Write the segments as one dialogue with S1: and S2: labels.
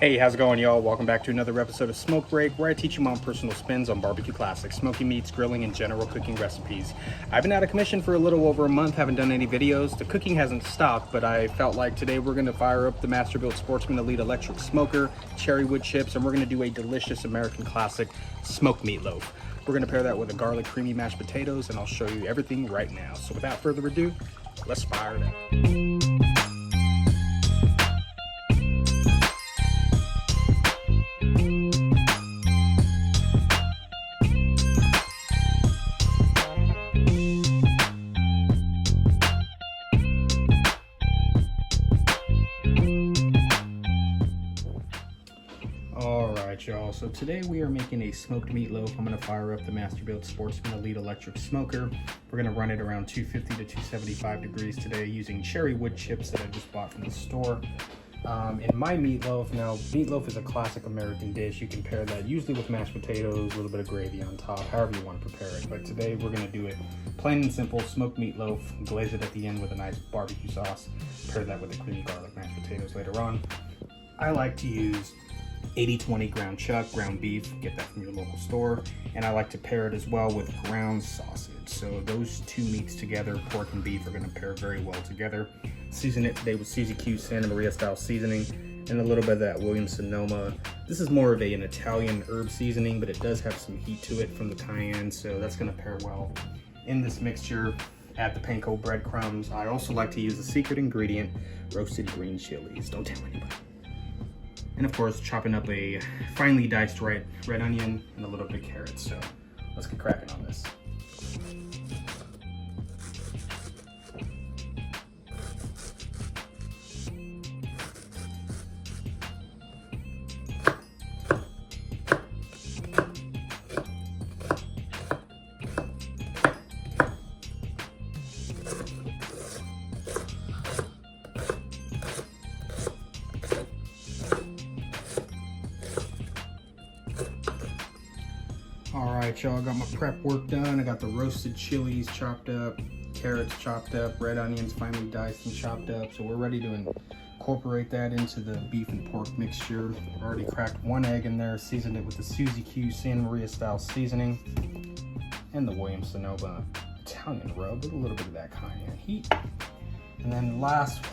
S1: Hey, how's it going, y'all? Welcome back to another episode of Smoke Break, where I teach you my own personal spins on barbecue classics, smoky meats, grilling, and general cooking recipes. I've been out of commission for a little over a month, haven't done any videos. The cooking hasn't stopped, but I felt like today we're going to fire up the Masterbuilt Sportsman Elite Electric Smoker, cherry wood chips, and we're going to do a delicious American classic, smoked meatloaf. We're going to pair that with a garlic creamy mashed potatoes, and I'll show you everything right now. So without further ado, let's fire it up. Alright, y'all, so today we are making a smoked meatloaf. I'm going to fire up the Masterbuilt Sportsman Elite Electric Smoker. We're going to run it around 250 to 275 degrees today using cherry wood chips that I just bought from the store. In my meatloaf, now meatloaf is a classic American dish. You can pair that usually with mashed potatoes, a little bit of gravy on top, however you want to prepare it. But today we're going to do it plain and simple, smoked meatloaf, glaze it at the end with a nice barbecue sauce, pair that with the creamy garlic mashed potatoes later on. I like to use 80-20 ground chuck, ground beef, get that from your local store, and I like to pair it as well with ground sausage. So those two meats together, pork and beef, are going to pair very well together. Season it today with Suzy Q Santa Maria style seasoning and a little bit of that Williams-Sonoma. This is more of an Italian herb seasoning, but it does have some heat to it from the cayenne, so that's going to pair well. In this mixture, add the panko breadcrumbs. I also like to use the secret ingredient, roasted green chilies. Don't tell anybody. And of course, chopping up a finely diced red onion and a little bit of carrots. So let's get cracking on this. Alright, y'all, got my prep work done. I got the roasted chilies chopped up, carrots chopped up, red onions finely diced and chopped up. So we're ready to incorporate that into the beef and pork mixture. I've already cracked one egg in there, seasoned it with the Suzy Q Santa Maria style seasoning and the Williams-Sonoma Italian rub with a little bit of that cayenne heat. And then last,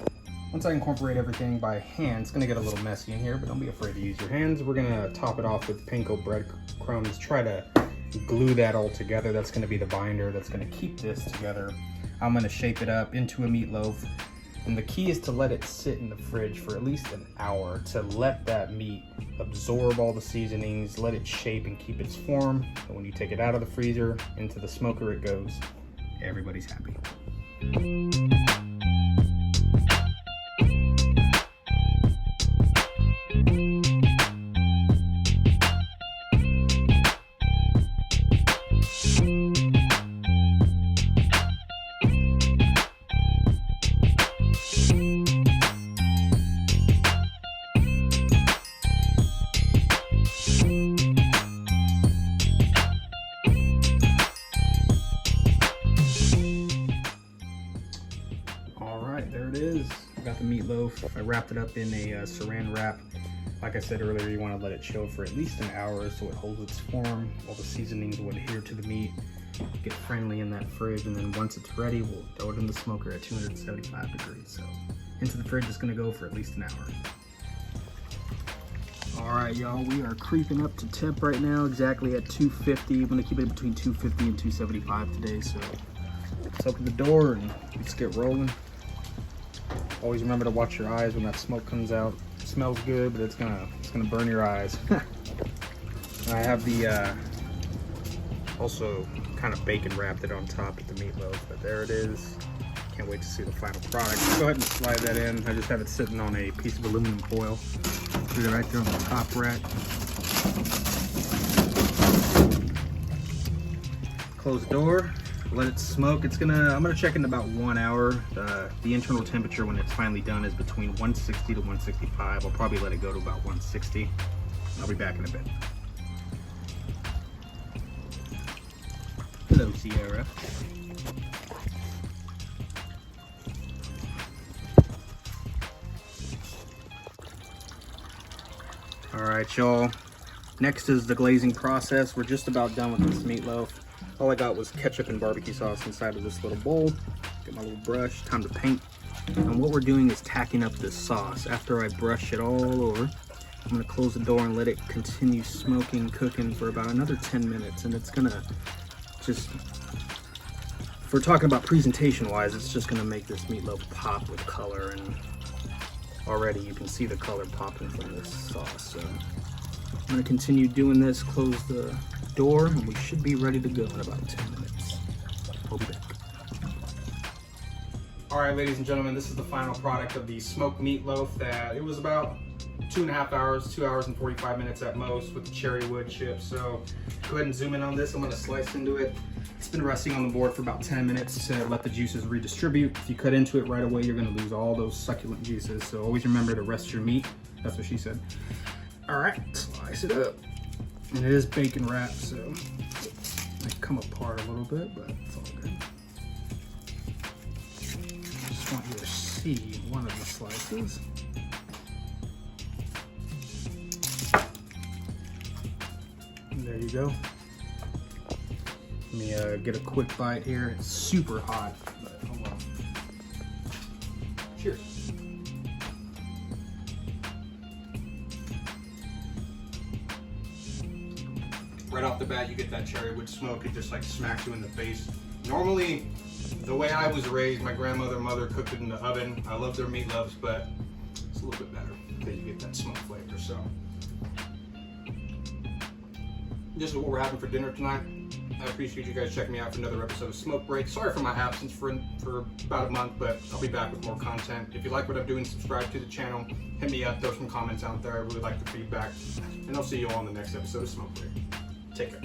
S1: once I incorporate everything by hand, it's gonna get a little messy in here, but don't be afraid to use your hands. We're gonna top it off with panko breadcrumbs, try to glue that all together. That's gonna be the binder that's gonna keep this together. I'm gonna shape it up into a meatloaf, and the key is to let it sit in the fridge for at least an hour to let that meat absorb all the seasonings, let it shape and keep its form. And when you take it out of the freezer, into the smoker it goes. Everybody's happy. There it is. I got the meatloaf. I wrapped it up in a saran wrap. Like I said earlier, you want to let it chill for at least an hour so it holds its form. All the seasonings will adhere to the meat, get friendly in that fridge, and then once it's ready, we'll throw it in the smoker at 275 degrees. So into the fridge, it's going to go for at least an hour. All right, y'all, we are creeping up to temp right now, exactly at 250. I'm going to keep it between 250 and 275 today. So let's open the door and let's get rolling. Always remember to watch your eyes when that smoke comes out. It smells good, but it's gonna burn your eyes. I have the also kind of bacon wrapped it on top of the meatloaf, but there it is. Can't wait to see the final product. Go ahead and slide that in. I just have it sitting on a piece of aluminum foil. Put it right there on the top rack. Close the door. Let it smoke. I'm gonna check in about 1 hour. The internal temperature when it's finally done is between 160 to 165. I'll probably let it go to about 160. I'll be back in a bit. Hello, Sierra. All right, y'all. Next is the glazing process. We're just about done with this meatloaf. All I got was ketchup and barbecue sauce inside of this little bowl. Get my little brush, time to paint. And what we're doing is tacking up this sauce. After I brush it all over, I'm gonna close the door and let it continue smoking, cooking for about another 10 minutes. And it's gonna just, if we're talking about presentation wise, it's just gonna make this meatloaf pop with color. And already you can see the color popping from this sauce. So I'm gonna continue doing this, close the door, and we should be ready to go in about 10 minutes. We'll be back. All right, ladies and gentlemen, this is the final product of the smoked meatloaf. That it was about 2.5 hours, 2 hours and 45 minutes at most with the cherry wood chips. So go ahead and zoom in on this. I'm gonna slice into it. It's been resting on the board for about 10 minutes to let the juices redistribute. If you cut into it right away, you're gonna lose all those succulent juices. So always remember to rest your meat. That's what she said. All right, slice it up. And it is bacon wrapped, so it might come apart a little bit, but it's all good. I just want you to see one of the slices. And there you go. Let me get a quick bite here. It's super hot, but oh well. Cheers. Right off the bat, you get that cherry wood smoke. It just like smacks you in the face. Normally, the way I was raised, my mother cooked it in the oven. I love their meatloaves, but it's a little bit better because you get that smoke flavor. So this is what we're having for dinner tonight. I appreciate you guys checking me out for another episode of Smoke Break. Sorry for my absence for about a month, but I'll be back with more content. If you like what I'm doing, subscribe to the channel. Hit me up, throw some comments out there. I really like the feedback. And I'll see you all on the next episode of Smoke Break. Take care.